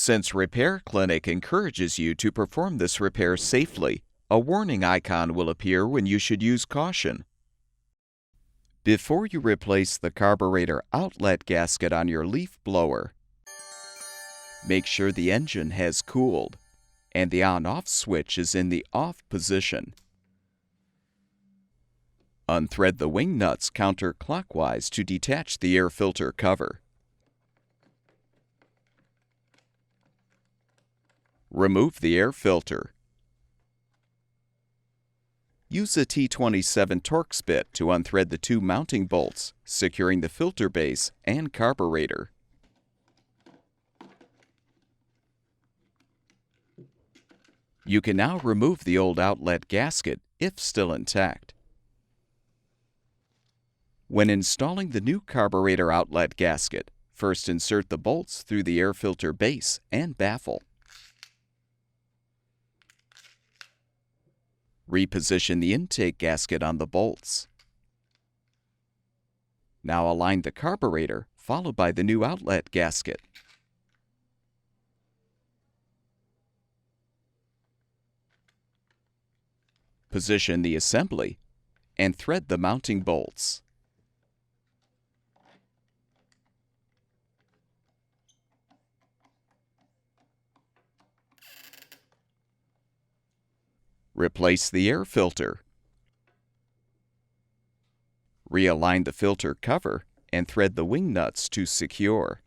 Since Repair Clinic encourages you to perform this repair safely, a warning icon will appear when you should use caution. Before you replace the carburetor outlet gasket on your leaf blower, make sure the engine has cooled and the on-off switch is in the off position. Unthread the wing nuts counterclockwise to detach the air filter cover. Remove the air filter. Use a T27 Torx bit to unthread the two mounting bolts, securing the filter base and carburetor. You can now remove the old outlet gasket if still intact. When installing the new carburetor outlet gasket, first insert the bolts through the air filter base and baffle. Reposition the intake gasket on the bolts. Now align the carburetor, followed by the new outlet gasket. Position the assembly and thread the mounting bolts. Replace the air filter. Realign the filter cover and thread the wing nuts to secure.